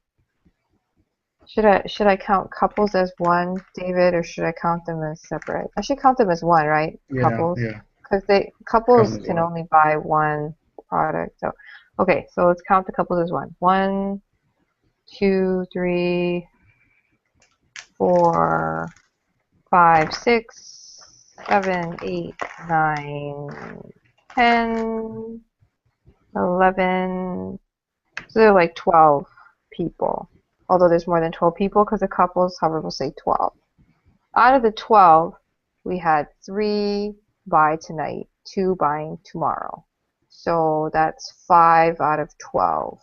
Should I count couples as one, David, or should I count them as separate? I should count them as one, right? Yeah, Couples, yeah. because Count couples as can one. only buy one product. So, okay, so let's count the couples as one. 1, 2, 3, 4, 5, 6, 7, 8, 9, 10, 11. So there are like 12 people. Although there's more than 12 people because the couples, however, will say 12. Out of the 12, we had 3 buy tonight, 2 buying tomorrow. So that's 5 out of 12.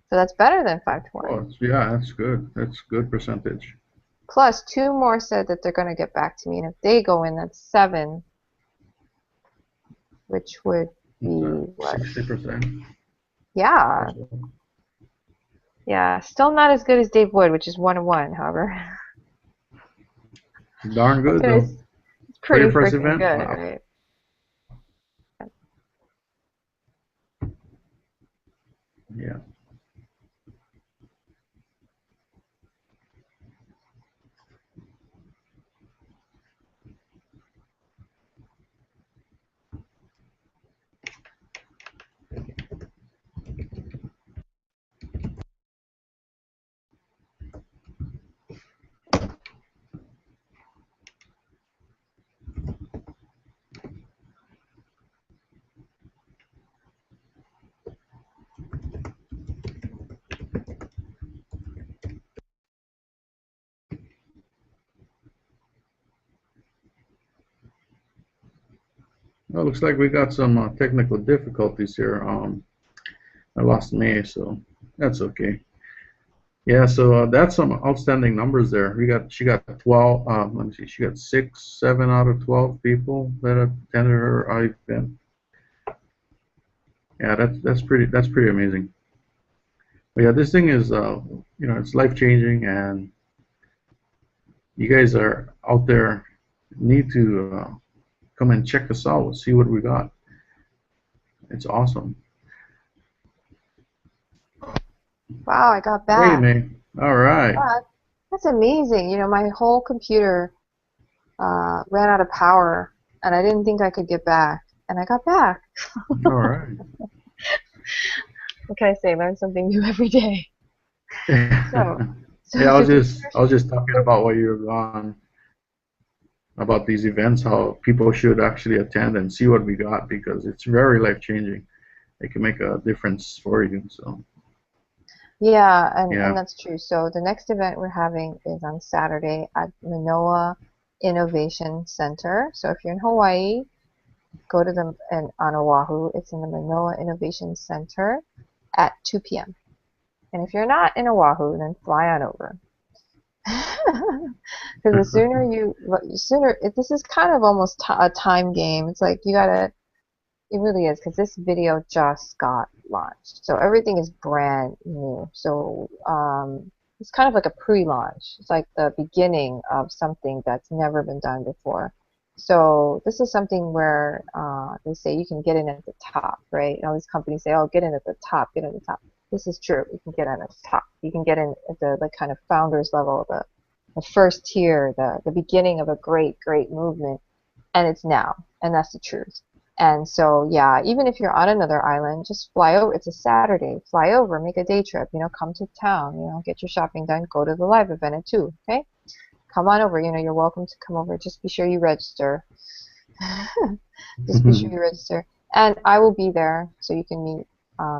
So that's better than 5 to 1. Oh, yeah, that's good. That's good percentage. Plus, 2 more said that they're going to get back to me. And if they go in, that's 7, which would be what? 60%. Yeah. Yeah. Still not as good as Dave Wood, which is 1 to 1, however. Darn good, Okay, though. it's For pretty your first freaking event? good, Wow. right? Well, looks like we got some technical difficulties here. I lost May, so that's okay. Yeah, so that's some outstanding numbers there. She got 12. Let me see, she got 6, 7 out of 12 people that attended her event. Yeah, that's pretty amazing. But yeah, this thing is it's life changing, and you guys are out there need to come and check us out, see what we got. It's awesome. Wow, I got Hey, back. May. All right. But that's amazing. My whole computer ran out of power, and I didn't think I could get back, and I got back. All right. What can I say? Learn something new every day. So, Yeah, so the I was just talking about what you were on about these events, how people should actually attend and see what we got because it's very life changing. It can make a difference for you. So yeah, and yeah. that's true. So the next event we're having is on Saturday at Manoa Innovation Center. So if you're in Hawaii, go to the and on Oahu. It's in the Manoa Innovation Center at 2 p.m. And if you're not in Oahu, then fly on over. Because this is kind of almost a time game. It's like it really is, because this video just got launched. So everything is brand new. So it's kind of like a pre-launch. It's like the beginning of something that's never been done before. So this is something where they say you can get in at the top, right? And all these companies say, oh, get in at the top, get in at the top. This is true. You can get in at the top. You can get in at the kind of founders level, the first tier, the beginning of a great, great movement, and it's now, and that's the truth. And so, yeah, even if you're on another island, just fly over. It's a Saturday. Fly over, make a day trip, come to town, get your shopping done, go to the live event at 2, okay? Come on over. You're welcome to come over. Just be sure you register. Just be sure you register. And I will be there, so you can meet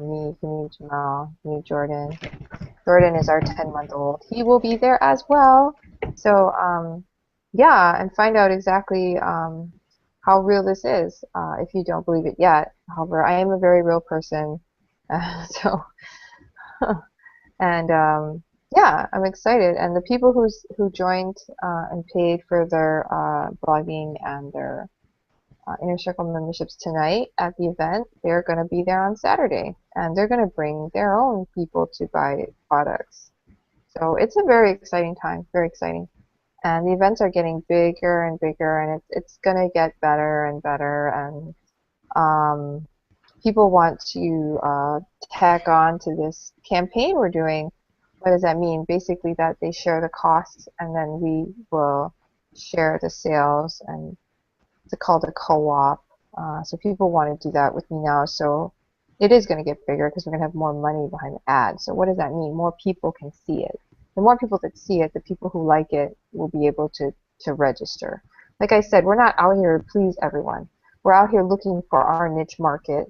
me, you can meet Jamal, meet Jordan. Jordan is our 10-month-old. He will be there as well. So, yeah, and find out exactly how real this is, if you don't believe it yet. However, I am a very real person. So, and yeah, I'm excited. And the people who joined and paid for their blogging and their Inner Circle memberships tonight at the event, they're going to be there on Saturday, and they're going to bring their own people to buy products. So it's a very exciting time, very exciting. And the events are getting bigger and bigger, and it's going to get better and better. And people want to tag on to this campaign we're doing. What does that mean? Basically, that they share the costs, and then we will share the sales, and it's called a co-op. So people want to do that with me now. So it is going to get bigger because we're going to have more money behind the ads. So what does that mean? More people can see it. The more people that see it, the people who like it will be able to register. Like I said, we're not out here to please everyone. We're out here looking for our niche market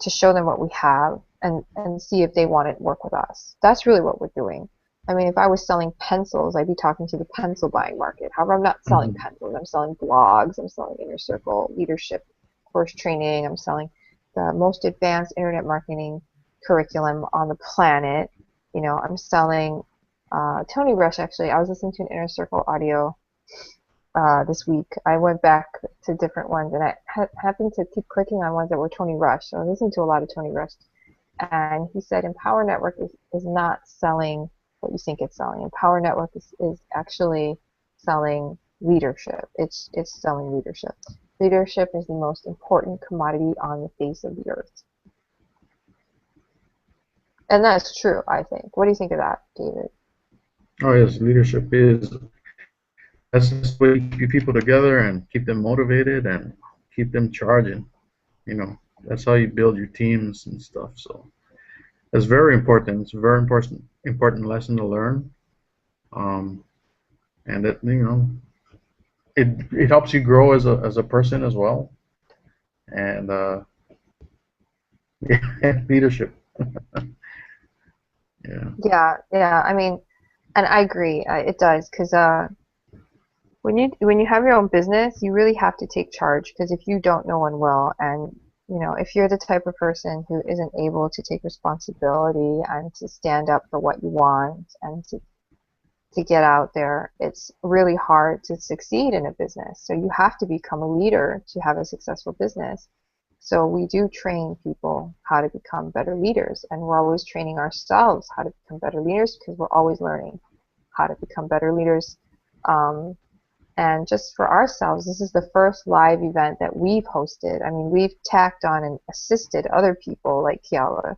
to show them what we have and see if they want to work with us. That's really what we're doing. I mean, if I was selling pencils, I'd be talking to the pencil buying market. However, I'm not selling pencils. I'm selling blogs. I'm selling Inner Circle leadership course training. I'm selling the most advanced internet marketing curriculum on the planet. I'm selling Tony Rush, actually. I was listening to an Inner Circle audio this week. I went back to different ones, and I happened to keep clicking on ones that were Tony Rush. So I listened to a lot of Tony Rush. And he said Empower Network is not selling what you think it's selling. Empower Network is actually selling leadership. It's selling leadership. Leadership is the most important commodity on the face of the earth. And that's true, I think. What do you think of that, David? Oh yes, leadership is that's just the way you keep people together and keep them motivated and keep them charging. That's how you build your teams and stuff. So that's very important. It's a very important lesson to learn. Um, and it helps you grow as a person as well. And yeah, leadership. Yeah. Yeah, yeah. I mean, and I agree. It does, because when you have your own business, you really have to take charge because if you don't, no one will. And if you're the type of person who isn't able to take responsibility and to stand up for what you want and to get out there, it's really hard to succeed in a business. So you have to become a leader to have a successful business. So we do train people how to become better leaders, and we're always training ourselves how to become better leaders because we're always learning how to become better leaders. Um, and just for ourselves, this is the first live event that we've hosted. I mean, we've tacked on and assisted other people like Kiala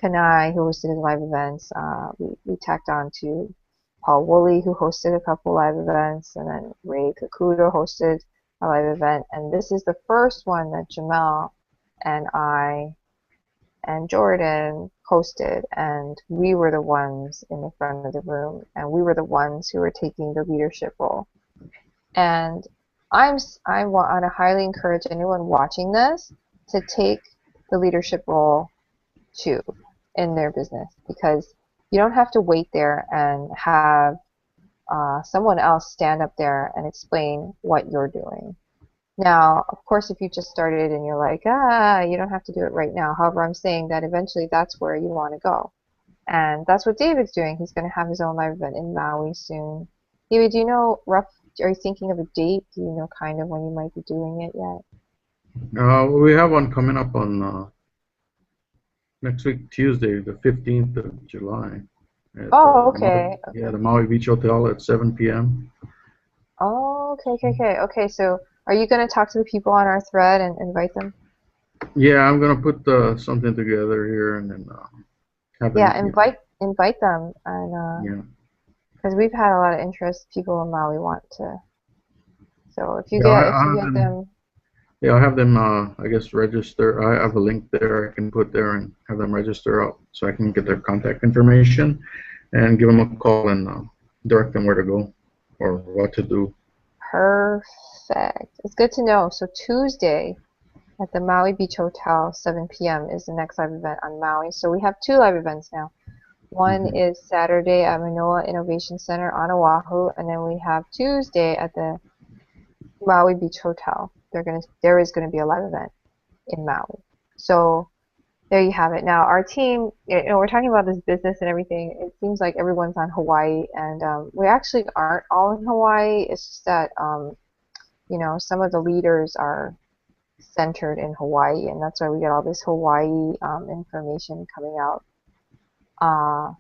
Kanai, who hosted his live events. We tacked on to Paul Woolley, who hosted a couple live events, and then Ray Kakuda hosted a live event. And this is the first one that Jamal and I and Jordan hosted, and we were the ones in the front of the room, and we were the ones who were taking the leadership role. And I want to highly encourage anyone watching this to take the leadership role too in their business, because you don't have to wait there and have someone else stand up there and explain what you're doing. Now, of course, if you just started and you're like, you don't have to do it right now. However, I'm saying that eventually that's where you want to go. And that's what David's doing. He's going to have his own live event in Maui soon. David, do you know are you thinking of a date? Do you know kind of when you might be doing it yet? We have one coming up on next week, Tuesday, the 15th of July, at Oh, okay. the Maui Beach Hotel at 7 p.m. Oh, okay. So, are you going to talk to the people on our thread and invite them? Yeah, I'm gonna put something together here and then have Yeah, them. invite them, and Yeah, because we've had a lot of interest, people in Maui want to. So yeah, if I'll you have get them. them, Yeah, I'll have them. I guess register. I have a link there I can put there and have them register out, so I can get their contact information and give them a call and direct them where to go or what to do. perfect. It's good to know. So Tuesday at the Maui Beach Hotel, 7 p.m. is the next live event on Maui. So we have two live events now. One Hmm. is Saturday at Manoa Innovation Center on Oahu, and then we have Tuesday at the Maui Beach Hotel. There is gonna be a live event in Maui. So there you have it. Now our team, we're talking about this business and everything. It seems like everyone's on Hawaii, and we actually aren't all in Hawaii. It's just that some of the leaders are centered in Hawaii, and that's why we get all this Hawaii information coming out. Uh,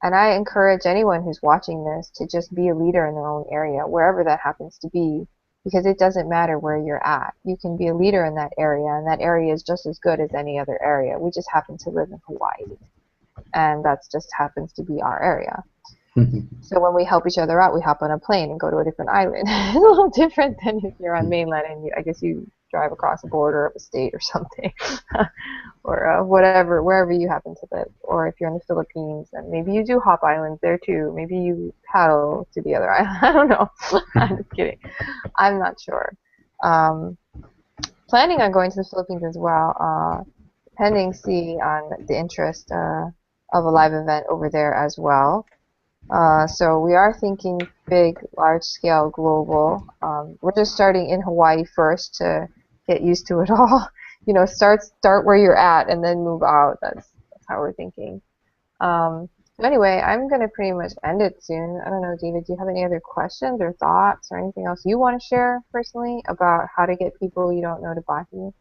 And I encourage anyone who's watching this to just be a leader in their own area, wherever that happens to be, because it doesn't matter where you're at. You can be a leader in that area, and that area is just as good as any other area. We just happen to live in Hawaii, and that just happens to be our area. So when we help each other out, we hop on a plane and go to a different island. It's a little different than if you're on mainland and I guess you drive across a border of a state or something, or whatever, wherever you happen to live. Or if you're in the Philippines, and maybe you do hop islands there too. Maybe you paddle to the other island. I don't know. I'm just kidding. I'm not sure. Um, Planning on going to the Philippines as well, pending see on the interest of a live event over there as well. So we are thinking big, large scale, global. We're just starting in Hawaii first to get used to it all. Start where you're at and then move out. That's how we're thinking. So anyway, I'm gonna pretty much end it soon. I don't know, David, do you have any other questions or thoughts or anything else you want to share personally about how to get people you don't know to buy from you?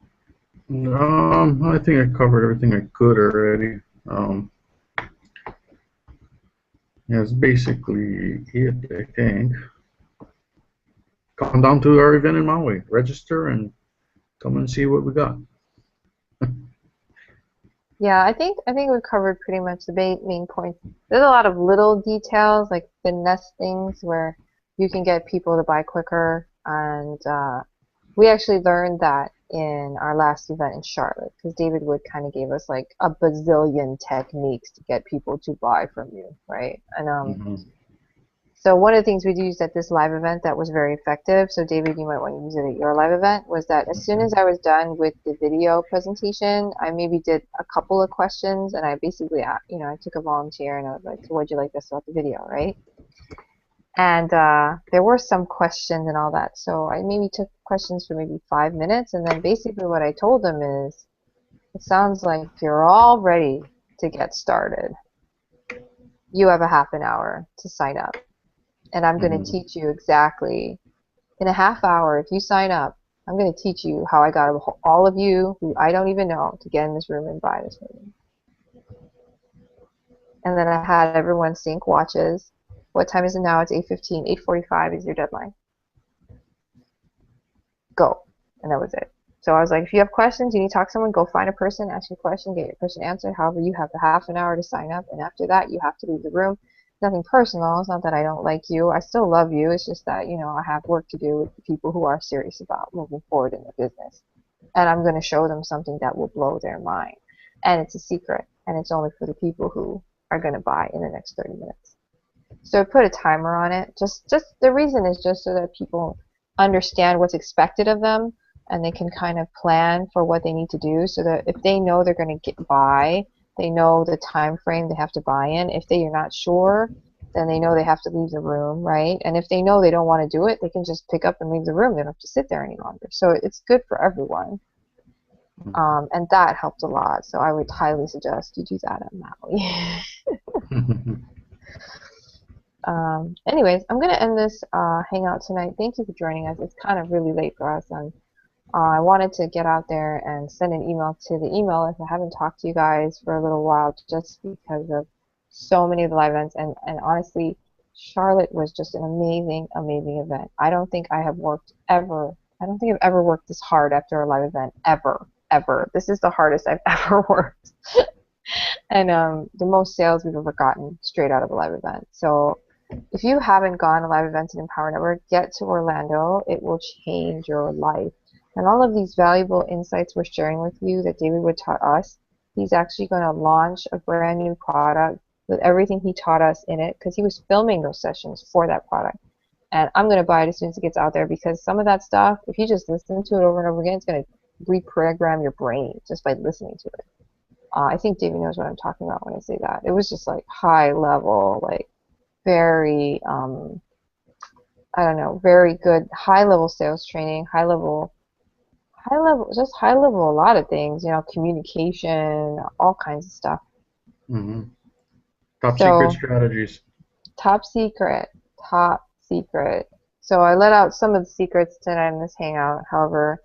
I think I covered everything I could already. Yeah, that's basically it, I think. Come down to our event in Maui, register, and come and see what we got. Yeah, I think we've covered pretty much the main points. There's a lot of little details like finesse things where you can get people to buy quicker, and we actually learned that in our last event in Charlotte because David Wood kind of gave us like a bazillion techniques to get people to buy from you, right? And Hmm. so one of the things we used at this live event that was very effective, so David, you might want to use it at your live event, was that as soon Okay. as I was done with the video presentation, I maybe did a couple of questions and I basically, I took a volunteer and I was like, so what'd you like best about the video, right? And there were some questions and all that. So I maybe took questions for maybe 5 minutes, and then basically what I told them is, it sounds like you're all ready to get started. You have a half an hour to sign up, and I'm going to Hmm. teach you exactly in a half hour. If you sign up, I'm going to teach you how I got all of you who I don't even know to get in this room and buy this movie. And then I had everyone sync watches. What time is it now? It's 8:15. 8:45 is your deadline. Go. And that was it. So I was like, if you have questions, you need to talk to someone, go find a person, ask your question, get your question answered. However, you have the half an hour to sign up, and after that, you have to leave the room. Nothing personal. It's not that I don't like you. I still love you. It's just that, I have work to do with the people who are serious about moving forward in their business. And I'm going to show them something that will blow their mind. And it's a secret, and it's only for the people who are going to buy in the next 30 minutes. So I put a timer on it. Just the reason is just so that people understand what's expected of them, and they can kind of plan for what they need to do, so that if they know they're going to get buy, they know the time frame they have to buy in. If they are not sure, then they know they have to leave the room, right? And if they know they don't want to do it, they can just pick up and leave the room. They don't have to sit there any longer. So it's good for everyone. And that helped a lot. So I would highly suggest you do that at Maui. Anyways, I'm going to end this hangout tonight. Thank you for joining us. It's kind of really late for us, and I wanted to get out there and send an email to the email if I haven't talked to you guys for a little while, just because of so many of the live events. And honestly, Charlotte was just an amazing, amazing event. I don't think I've ever worked this hard after a live event, ever, ever. This is the hardest I've ever worked. And the most sales we've ever gotten straight out of a live event. So if you haven't gone to live events in Empower Network, get to Orlando. It will change your life. And all of these valuable insights we're sharing with you that David Wood taught us, he's actually going to launch a brand new product with everything he taught us in it, because he was filming those sessions for that product. And I'm going to buy it as soon as it gets out there, because some of that stuff, if you just listen to it over and over again, it's going to reprogram your brain just by listening to it. I think David knows what I'm talking about when I say that. It was just like high level, like very, I don't know, very good high level sales training, just high level, a lot of things, communication, all kinds of stuff. Hmm. Top secret So strategies. top secret, top secret. So I let out some of the secrets tonight in this hangout. However,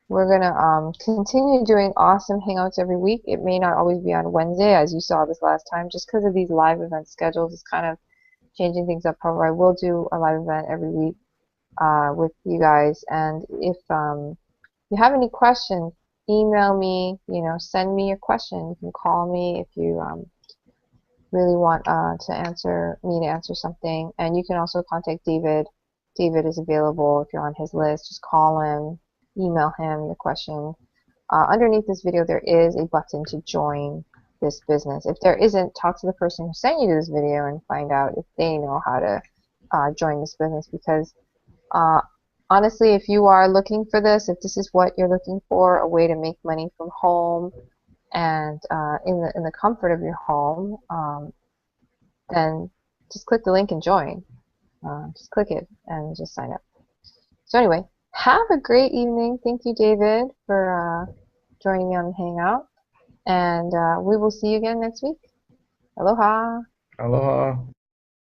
we're gonna continue doing awesome hangouts every week. It may not always be on Wednesday, as you saw this last time, just because of these live event schedules. It's kind of changing things up. However, I will do a live event every week with you guys. And if you have any questions, email me. Send me your question. You can call me if you really want to answer something. And you can also contact David. David is available if you're on his list. Just call him, email him your question. Underneath this video, there is a button to join this business. If there isn't, talk to the person who sent you this video and find out if they know how to join this business. Because uh, honestly, if you are looking for this, if this is what you're looking for, a way to make money from home and in the comfort of your home, then just click the link and join. Just click it and just sign up. So anyway, have a great evening. Thank you, David, for joining me on the Hangout. And we will see you again next week. Aloha. Aloha.